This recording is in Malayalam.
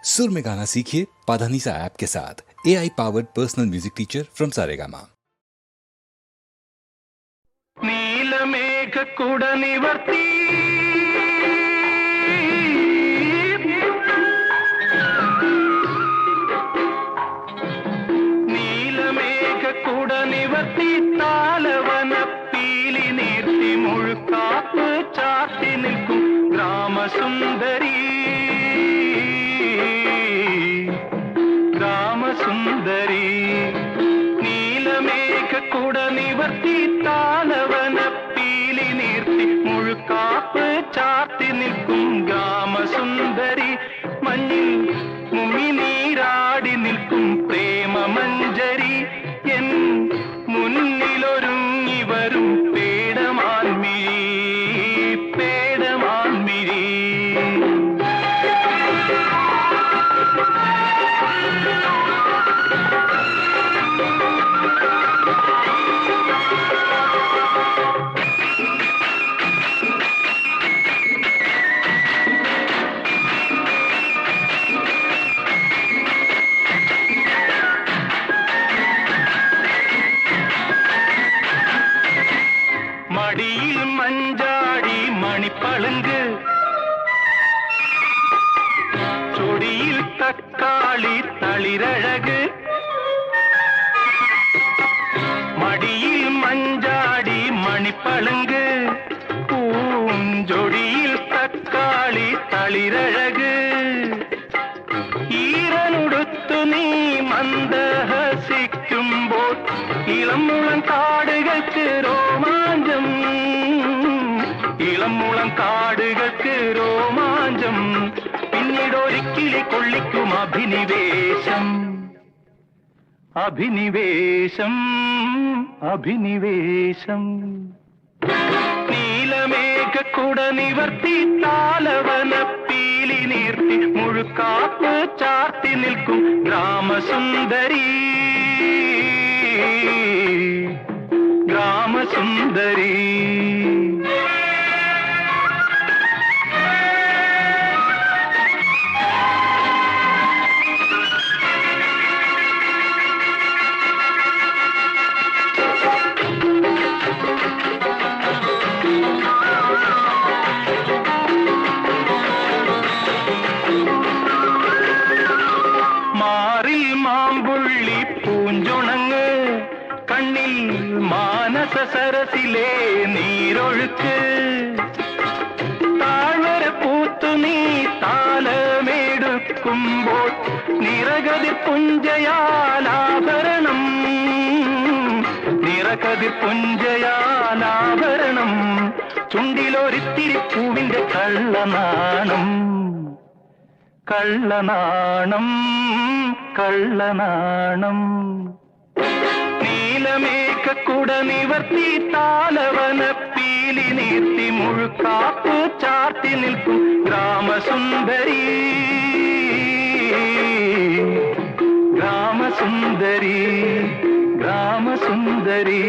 सुर में गाना सीखिए पाधानीसा ऐप के साथ। AI powered personal music teacher from Saregama. നീലമേഘ കുട നിവർത്തി നീലമേഘ കുട നിവർത്തി താലവന പീലി നീർത്തി മുഴുക്കാപ്പ് ചാത്തി നിൽക്കും ഗ്രാമസുന്ദരി ഗ്രാമസുന്ദരി നീലമേഘ കുട നിവർത്തി താലവന പീലി നീർത്തി മുഴുക്കാപ്പ് ചാത്തി നിൽക്കും ഗ്രാമസുന്ദരി മഞ്ഞിൽ മുങ്ങി നീരാടി നിൽക്കും പ്രേമമഞ്ജരി എൻ മുന്നിലൊരുങ്ങി വരും പേടമാൻമിഴി പേടമാൻമിഴി മടിയിൽ മഞ്ചാടി മണിപ്പളുങ്ക് ചൊടിയിൽ തക്കാളി തളിരഴക് മടിയിൽ മഞ്ചാടി മണിപ്പളുങ്ക് പൂഞ്ചൊടിയിൽ തക്കാളി തളിരഴക് ഈറനുടുത്തു നീ മന്ദഹസിക്കുമ്പോൾ ഇളമുളം കാടുകൾക്ക് രോമാഞ്ചം ഇളമുളം കാടുകൾക്ക് രോമാഞ്ചം പിന്നീടൊരിക്കലി കൊള്ളിക്കും അഭിനിവേശം അഭിനിവേശം അഭിനിവേശം നീലമേഘ കുട നിവർത്തി താലവന പീലി നീർത്തി മുഴുക്കാപ്പ് ചാർത്തി നിൽക്കും ഗ്രാമസുന്ദരി ഗ്രാമസുന്ദരി മാറിൽ മാമ്പുള്ളി പൂഞ്ചുണങ്ങ് കണ്ണിൽ മാനസ സരസിലെ നീരൊഴുക്ക് താഴ്വര പൂത്തു നീ താലമെടുക്കുമ്പോൾ നിറകതിർ പുഞ്ചയാലാഭരണം നിറകതിർ പുഞ്ചയാലാഭരണം ചുണ്ടിലൊരിത്തിരി പൂവിന്റെ കള്ളനാണം കള്ളനാണം കള്ളനാണം നീലമേഘ കുട നിവർത്തി താലവന പീലി നീർത്തി മുഴുക്കാപ്പ് ചാർത്തി നിൽക്കും ഗ്രാമസുന്ദരി ഗ്രാമസുന്ദരി ഗ്രാമസുന്ദരി